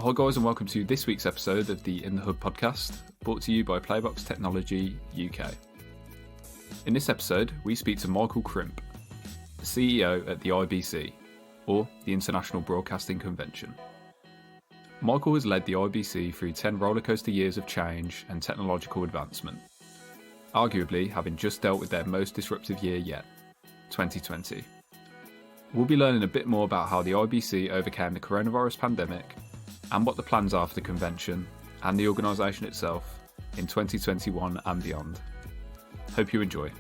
Hi guys, and welcome to this week's episode of the In the Hub podcast, brought to you by Playbox Technology UK. In this episode, we speak to Michael Crimp, the CEO at the IBC, or the International Broadcasting Convention. Michael has led the IBC through 10 rollercoaster years of change and technological advancement, arguably having just dealt with their most disruptive year yet, 2020. We'll be learning a bit more about how the IBC overcame the coronavirus pandemic and what the plans are for the convention and the organisation itself in 2021 and beyond. Hope you enjoy.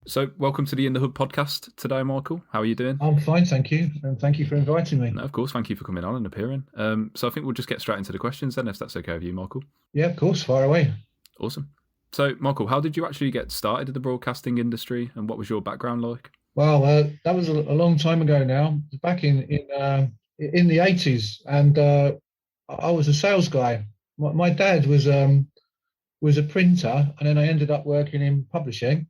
So, welcome to the In the Hub podcast today, Michael. How are you doing? I'm fine, thank you. And thank you for inviting me. No, of course, thank you for coming on and appearing. So I think we'll just get straight into the questions then, if that's okay with you, Michael. Yeah, of course, fire away. Awesome. So, Michael, how did you actually get started in the broadcasting industry and what was your background like? Well, that was a long time ago now, back in the 80s, and I was a sales guy. My dad was a printer, and then I ended up working in publishing,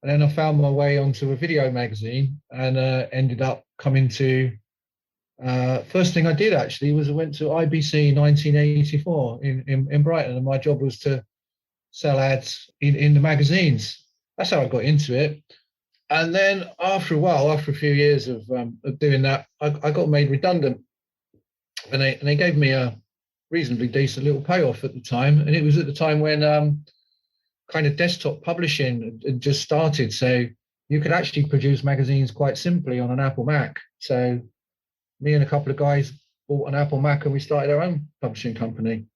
and then I found my way onto a video magazine, and ended up coming to. First thing I did actually was I went to IBC 1984 in Brighton, and my job was to sell ads in the magazines. That's how I got into it. And then after a while, after a few years of doing that, I got made redundant, and they gave me a reasonably decent little payoff at the time. And it was at the time when kind of desktop publishing had just started, so you could actually produce magazines quite simply on an Apple Mac. So me and a couple of guys bought an Apple Mac, and we started our own publishing company,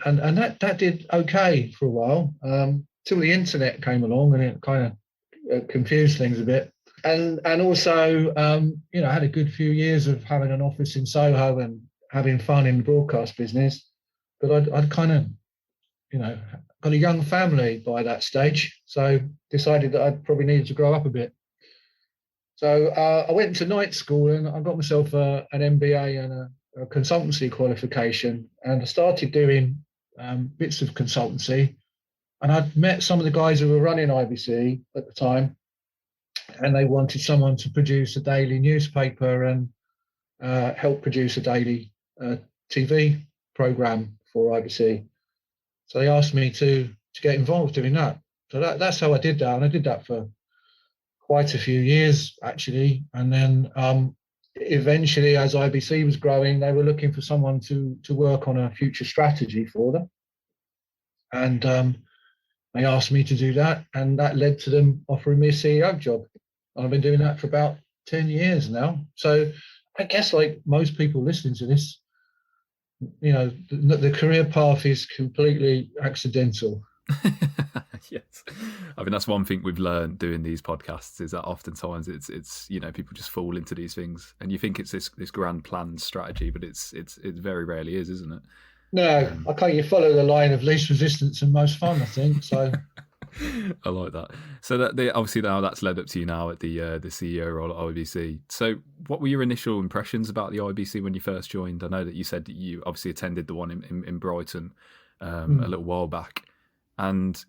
and that did okay for a while, till the internet came along, and it kind of confused things a bit, and also I had a good few years of having an office in Soho and having fun in the broadcast business, but I'd kind of got a young family by that stage, so decided that I probably needed to grow up a bit. So I went to night school, and I got myself an MBA and a consultancy qualification, and I started doing bits of consultancy. And I'd met some of the guys who were running IBC at the time, and they wanted someone to produce a daily newspaper and help produce a daily TV program for IBC. So they asked me to get involved doing that. So that's how I did that, and I did that for quite a few years actually. And then eventually, as IBC was growing, they were looking for someone to work on a future strategy for them, and they asked me to do that, and that led to them offering me a CEO job. I've been doing that for about 10 years now. So I guess, like most people listening to this, the career path is completely accidental. Yes. I mean, that's one thing we've learned doing these podcasts, is that oftentimes it's people just fall into these things, and you think it's this grand planned strategy, but it very rarely is, isn't it? No, I can't. You follow the line of least resistance and most fun, I think. So I like that. So that obviously now that's led up to you now at the CEO role at IBC. So what were your initial impressions about the IBC when you first joined? I know that you said that you obviously attended the one in Brighton a little while back, and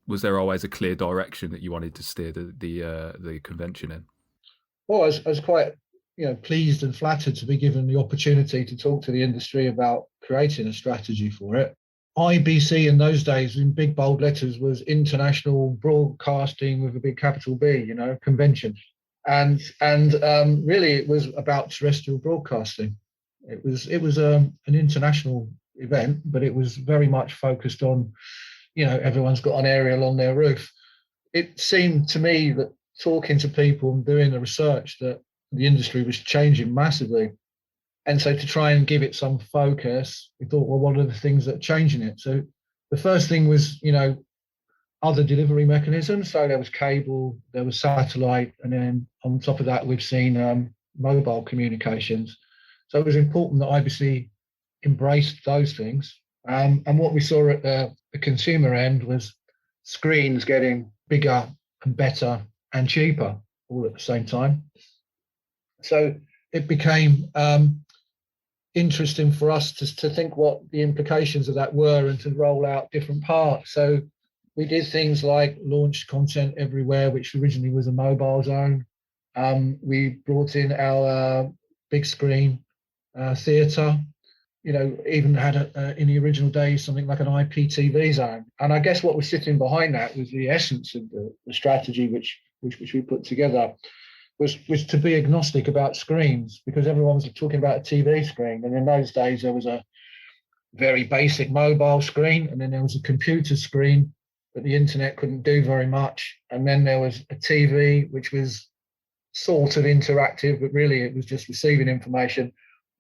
was there always a clear direction that you wanted to steer the convention in? Well, I was quite pleased and flattered to be given the opportunity to talk to the industry about creating a strategy for it. IBC in those days, in big bold letters, was International Broadcasting with a big capital B, convention, and really it was about terrestrial broadcasting. It was an international event, but it was very much focused on, everyone's got an aerial on their roof. It seemed to me that talking to people and doing the research that the industry was changing massively. And so to try and give it some focus, we thought, well, what are the things that are changing it? So the first thing was, other delivery mechanisms. So there was cable, there was satellite, and then on top of that, we've seen mobile communications. So it was important that IBC embraced those things. And what we saw at the consumer end was screens getting bigger and better and cheaper all at the same time. So it became interesting for us to think what the implications of that were and to roll out different parts. So we did things like launch content everywhere, which originally was a mobile zone. We brought in our big screen, theatre. Even had in the original days something like an IPTV zone. And I guess what was sitting behind that was the essence of the strategy which we put together was to be agnostic about screens, because everyone was talking about a TV screen. And in those days, there was a very basic mobile screen, and then there was a computer screen, but the internet couldn't do very much. And then there was a TV, which was sort of interactive, but really it was just receiving information,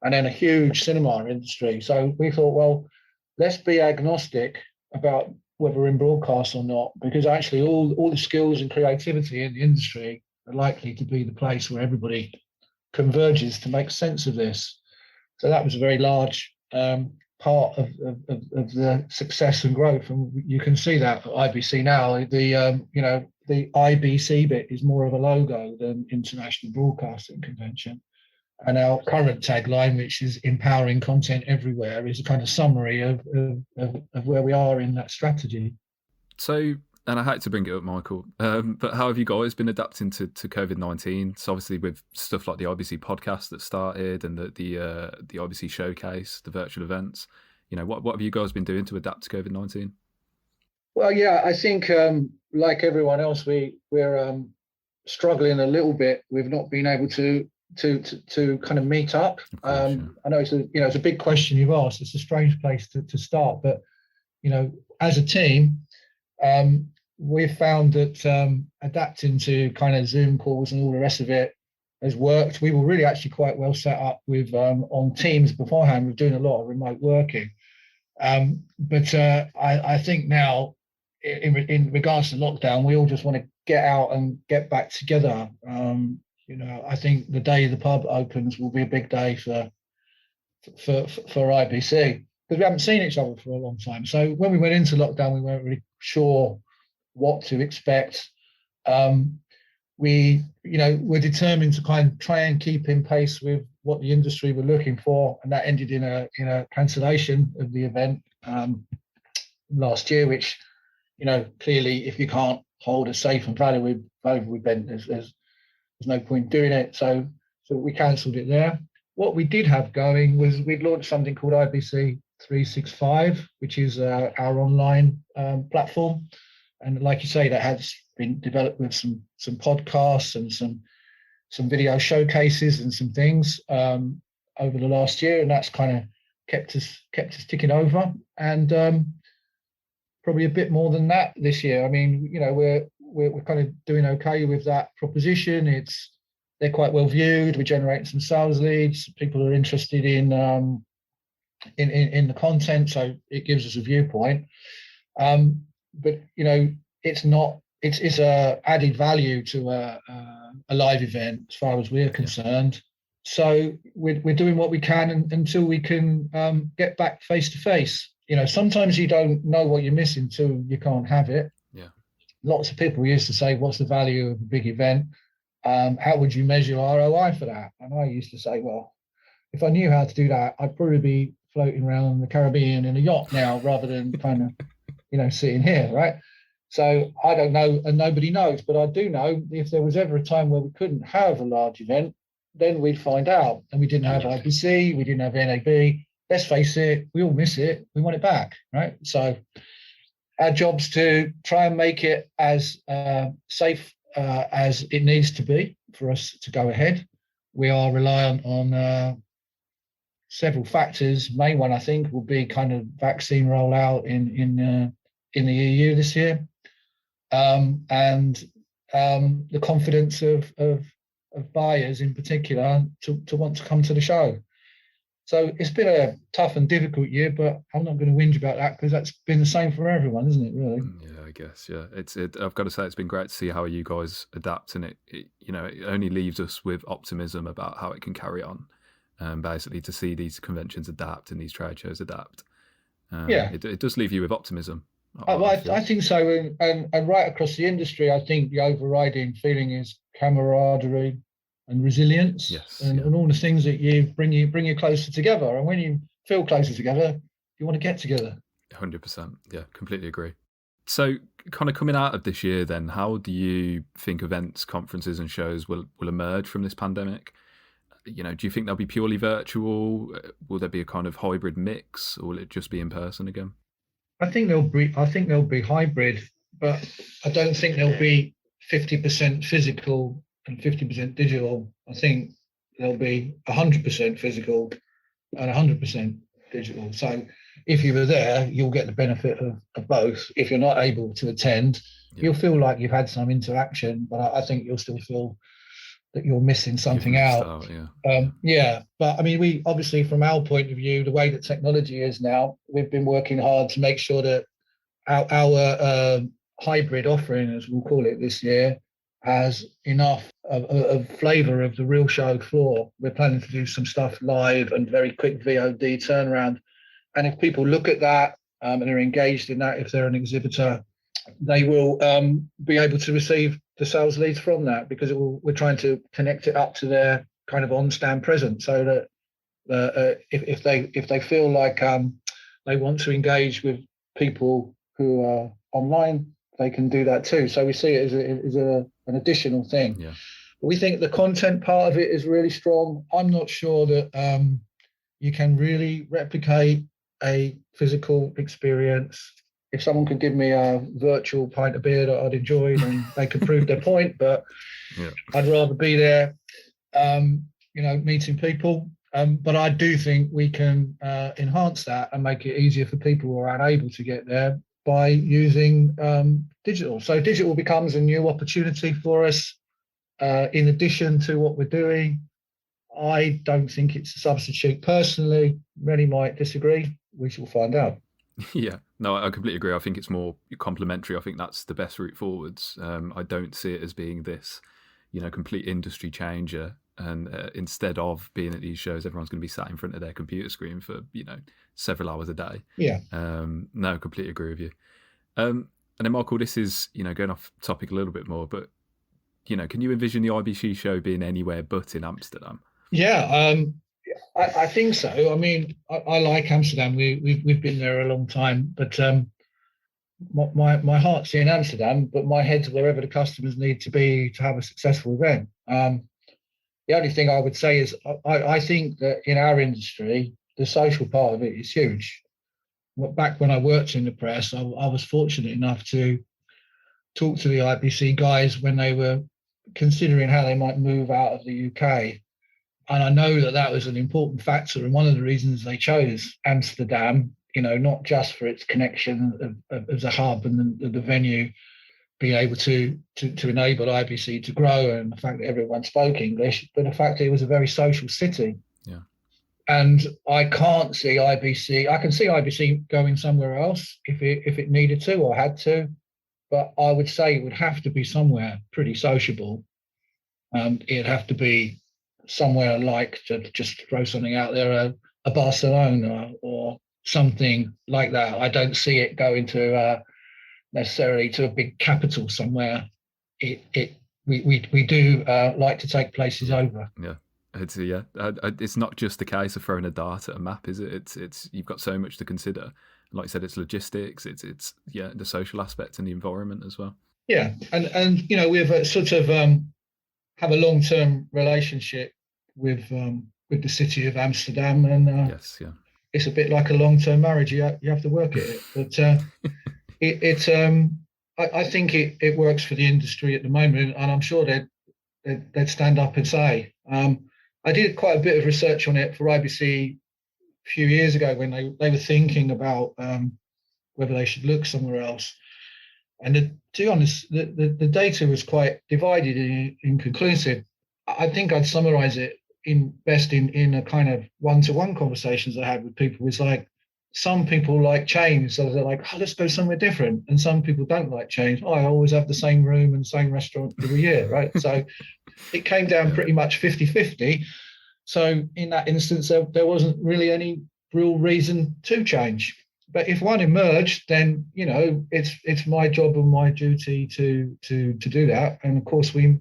and then a huge cinema industry. So we thought, well, let's be agnostic about whether we're in broadcast or not, because actually all the skills and creativity in the industry are likely to be the place where everybody converges to make sense of this. So that was a very large part of the success and growth, and you can see that at IBC now. The IBC bit is more of a logo than International Broadcasting Convention. And our current tagline, which is empowering content everywhere, is a kind of summary of where we are in that strategy. So, and I hate to bring it up, Michael, but how have you guys been adapting to COVID-19? So obviously with stuff like the IBC podcast that started and the IBC showcase, the virtual events, what have you guys been doing to adapt to COVID-19? Well, yeah, I think like everyone else, we're struggling a little bit. We've not been able to kind of meet up. I know it's a big question you've asked. It's a strange place to start, but as a team, we've found that adapting to kind of Zoom calls and all the rest of it has worked. We were really actually quite well set up with on Teams beforehand. We're doing a lot of remote working, but I think now in regards to lockdown, we all just want to get out and get back together. I think the day the pub opens will be a big day for IBC, because we haven't seen each other for a long time. So when we went into lockdown, we weren't really sure what to expect. We're determined to kind of try and keep in pace with what the industry were looking for, and that ended in a cancellation of the event last year, which clearly if you can't hold a safe and valuable event, there's no point doing it. So we cancelled it there. What we did have going was we'd launched something called IBC 365, which is our online platform. And like you say, that has been developed with some podcasts and some video showcases and some things over the last year, and that's kind of kept us ticking over, and probably a bit more than that this year. I mean, we're kind of doing okay with that proposition. They're quite well viewed. We're generating some sales leads. People are interested in the content, so it gives us a viewpoint. But it's a added value to a live event as far as we're concerned. So we're doing what we can until we can get back face to face. Sometimes you don't know what you're missing until you can't have it. Yeah. Lots of people used to say, what's the value of a big event? How would you measure ROI for that? And I used to say, well, if I knew how to do that, I'd probably be floating around the Caribbean in a yacht now rather than kind of, sitting here, right? So I don't know, and nobody knows, but I do know if there was ever a time where we couldn't have a large event, then we'd find out. And we didn't have IBC, we didn't have NAB. Let's face it, we all miss it. We want it back, right? So our job's to try and make it as safe as it needs to be for us to go ahead. We are reliant on several factors. Main one, I think, will be kind of vaccine rollout in the EU this year, and the confidence of buyers in particular to want to come to the show. So it's been a tough and difficult year, but I'm not going to whinge about that because that's been the same for everyone, isn't it, really? Yeah, I guess, yeah. I've got to say, it's been great to see how you guys adapt, and it only leaves us with optimism about how it can carry on, basically to see these conventions adapt and these trade shows adapt. It does leave you with optimism. I think so, and right across the industry, I think the overriding feeling is camaraderie and resilience, and all the things that bring you closer together. And when you feel closer together, you want to get together. 100%. Yeah, completely agree. So kind of coming out of this year then, how do you think events, conferences and shows will emerge from this pandemic? Do you think they'll be purely virtual? Will there be a kind of hybrid mix, or will it just be in person again? I think they'll be hybrid, but I don't think they'll be 50% physical and 50% digital. I think they'll be 100% physical and 100% digital. So if you were there, you'll get the benefit of both. If you're not able to attend, you'll feel like you've had some interaction, but I think you'll still feel that you're missing something out. But I mean, we obviously, from our point of view, the way that technology is now, we've been working hard to make sure that our hybrid offering, as we'll call it this year, has enough of flavour of the real show floor. We're planning to do some stuff live and very quick VOD turnaround. And if people look at that and are engaged in that, if they're an exhibitor, they will be able to receive the sales leads from that, because we're trying to connect it up to their kind of on-stand presence, so that if they feel like they want to engage with people who are online, they can do that too. So we see it as an additional thing. Yeah. We think the content part of it is really strong. I'm not sure that you can really replicate a physical experience. If someone could give me a virtual pint of beer that I'd enjoy, then they could prove their point. But I'd rather be there, meeting people. But I do think we can enhance that and make it easier for people who are unable to get there by using digital. So digital becomes a new opportunity for us in addition to what we're doing. I don't think it's a substitute personally. Many might disagree. We shall find out. Yeah, no, I completely agree. I think it's more complementary. I think that's the best route forwards. I don't see it as being this, complete industry changer. And instead of being at these shows, everyone's going to be sat in front of their computer screen for, several hours a day. Yeah. No, completely agree with you. And then, Michael, this is, going off topic a little bit more, but, can you envision the IBC show being anywhere but in Amsterdam? Yeah, I think so. I mean, I like Amsterdam. We've been there a long time, but my heart's in Amsterdam, but my head's wherever the customers need to be to have a successful event. The only thing I would say is I think that in our industry, the social part of it is huge. Back when I worked in the press, I was fortunate enough to talk to the IBC guys when they were considering how they might move out of the UK. And I know that was an important factor, and one of the reasons they chose Amsterdam, not just for its connection as a hub and the venue being able to enable IBC to grow, and the fact that everyone spoke English, but the fact that it was a very social city. Yeah. And I can't see IBC. I can see IBC going somewhere else if it needed to or had to, but I would say it would have to be somewhere pretty sociable. It'd have to be somewhere like, to just throw something out there, a Barcelona or something like that. I don't see it going to necessarily to a big capital somewhere. We do like to take places over. Yeah. It's not just the case of throwing a dart at a map, is it? It's you've got so much to consider. Like I said, it's logistics, it's the social aspect and the environment as well. Yeah, and we've sort of have a long-term relationship with the city of Amsterdam, and yes, yeah, it's a bit like a long-term marriage. You have to work at it, but I think it works for the industry at the moment, and I'm sure they'd stand up and say. I did quite a bit of research on it for IBC a few years ago when they were thinking about whether they should look somewhere else. And to be honest, the data was quite divided and inconclusive. I think I'd summarize it best in a kind of one-to-one conversations I had with people. Was like, some people like change, so they're like, let's go somewhere different. And some people don't like change. I always have the same room and same restaurant every year, right? So it came down pretty much 50-50. So in that instance, there wasn't really any real reason to change. But if one emerged, then it's my job and my duty to do that. And of course, we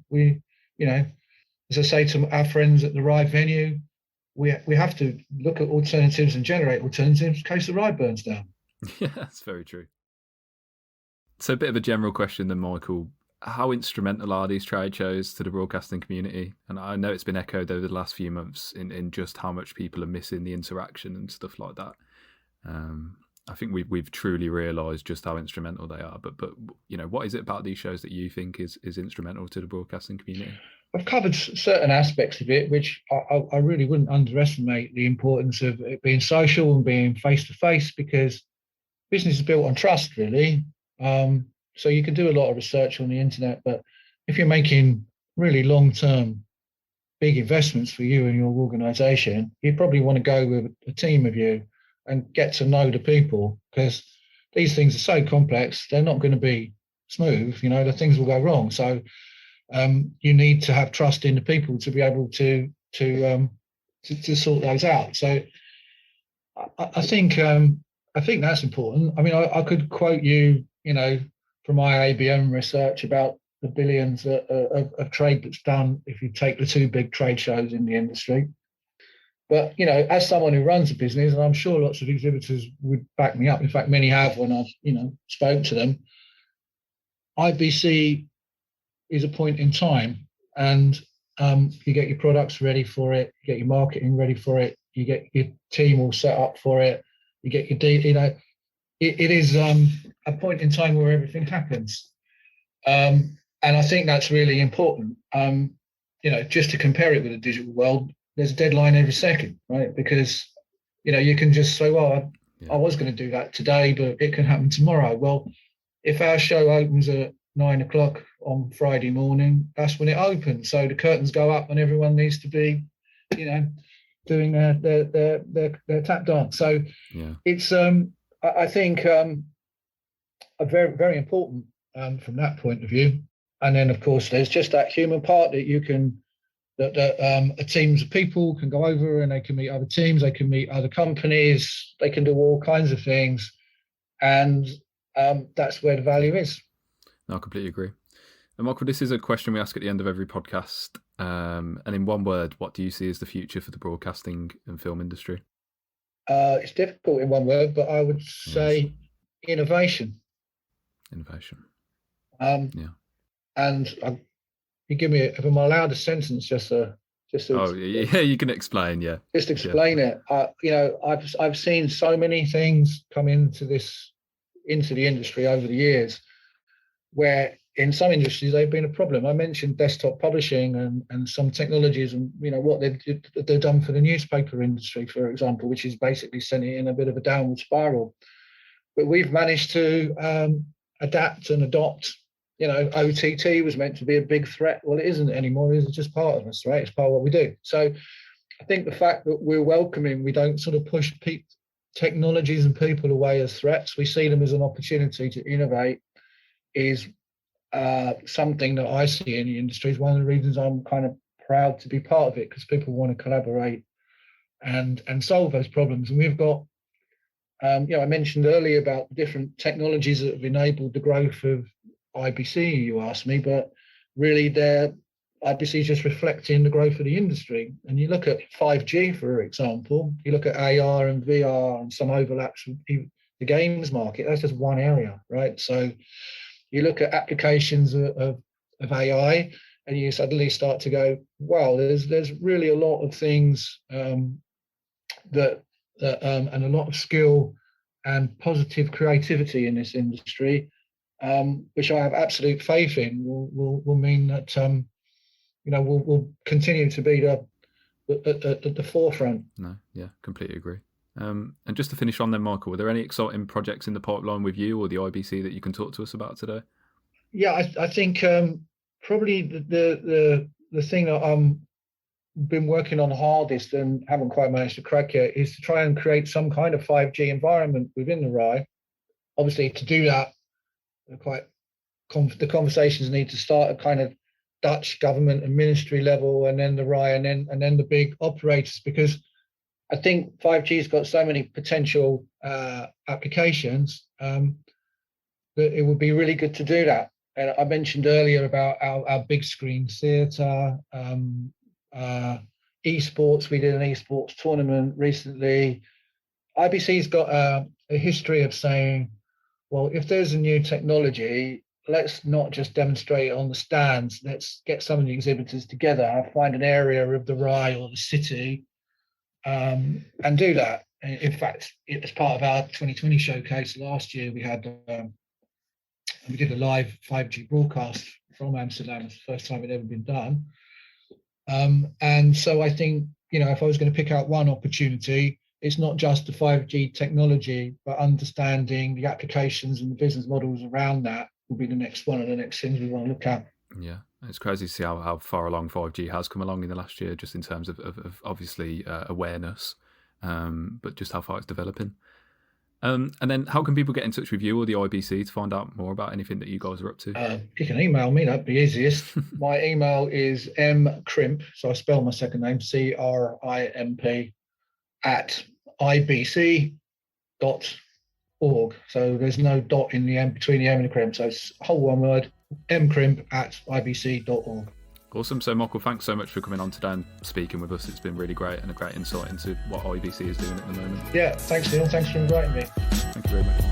as I say to our friends at the Ride venue, we have to look at alternatives and generate alternatives in case the ride burns down. Yeah, that's very true. So a bit of a general question then, Michael. how instrumental are these trade shows to the broadcasting community? And I know it's been echoed over the last few months in just how much people are missing the interaction and stuff like that. I think we've truly realised just how instrumental they are. But what is it about these shows that you think is instrumental to the broadcasting community? I've covered certain aspects of it, which I really wouldn't underestimate the importance of it being social and being face to face, because business is built on trust, really. So you can do a lot of research on the internet, but if you're making really long-term big investments for you and your organisation, you probably want to go with a team of you and get to know the people, because these things are so complex. They're not going to be smooth. The things will go wrong. So you need to have trust in the people to be able to sort those out. So I think that's important. I mean, I could quote you, from my ABM research about the billions of trade that's done if you take the two big trade shows in the industry. But, as someone who runs a business, and I'm sure lots of exhibitors would back me up, in fact, many have when I've, spoke to them, IBC is a point in time, and you get your products ready for it, you get your marketing ready for it, you get your team all set up for it, you get your it is a point in time where everything happens, and I think that's really important. Just to compare it with the digital world, there's a deadline every second, right? Because you can just say, well, I was going to do that today, but it can happen tomorrow. Well, if our show opens at 9 o'clock on Friday morning, that's when it opens. So the curtains go up and everyone needs to be, doing their tap dance. So it's, I think, a very, very important from that point of view. And then, of course, there's just that human part that you can, a teams of people can go over and they can meet other teams, they can meet other companies, they can do all kinds of things. And that's where the value is. No, I completely agree. And Michael, this is a question we ask at the end of every podcast. And in one word, what do you see as the future for the broadcasting and film industry? It's difficult in one word, but I would say innovation. Innovation. And you give me, if I'm allowed a sentence, you can explain. Yeah, just explain it. I've seen so many things come into the industry over the years, where in some industries they've been a problem. I mentioned desktop publishing and some technologies, and what they've done for the newspaper industry, for example, which is basically sent it in a bit of a downward spiral. But we've managed to adapt and adopt. OTT was meant to be a big threat. Well, it isn't anymore. It's just part of us, right? It's part of what we do. So I think the fact that we're welcoming, we don't sort of push technologies and people away as threats. We see them as an opportunity to innovate, is something that I see in the industry. Is one of the reasons I'm kind of proud to be part of it, because people want to collaborate and solve those problems. And we've got, I mentioned earlier about the different technologies that have enabled the growth of IBC, you asked me, but really IBC is just reflecting the growth of the industry. And you look at 5G, for example, you look at AR and VR and some overlaps with the games market. That's just one area, right? So you look at applications of AI, and you suddenly start to go, wow, there's really a lot of things that and a lot of skill and positive creativity in this industry, which I have absolute faith in will mean that we'll continue to be at the forefront. No, yeah, completely agree. And just to finish on then, Michael, were there any exciting projects in the pipeline with you or the IBC that you can talk to us about today? Yeah, I think probably the thing that been working on hardest and haven't quite managed to crack yet is to try and create some kind of 5G environment within the RAI. Obviously, to do that, the conversations need to start at kind of Dutch government and ministry level, and then the RAI, and then the big operators, because I think 5G's got so many potential applications that it would be really good to do that. And I mentioned earlier about our big screen theatre, esports. We did an esports tournament recently. IBC's got a history of saying, well, if there's a new technology, let's not just demonstrate on the stands. Let's get some of the exhibitors together, find an area of the Rye or the city, and do that. In fact, as part of our 2020 showcase last year, we did a live 5G broadcast from Amsterdam. It's the first time it had ever been done. And so I think, if I was going to pick out one opportunity, it's not just the 5G technology, but understanding the applications and the business models around that will be the next one of the next things we want to look at. Yeah, it's crazy to see how far along 5G has come along in the last year, just in terms of obviously awareness, but just how far it's developing. And then how can people get in touch with you or the IBC to find out more about anything that you guys are up to? You can email me, that'd be easiest. My email is mcrimp, so I spell my second name, CRIMP, at ibc.org. So there's no dot in the M between the M and the crimp, so it's whole one word, mcrimp at ibc.org. Awesome. So Michael, thanks so much for coming on today and speaking with us. It's been really great and a great insight into what IBC is doing at the moment. Yeah, thanks Neil, thanks for inviting me. Thank you very much.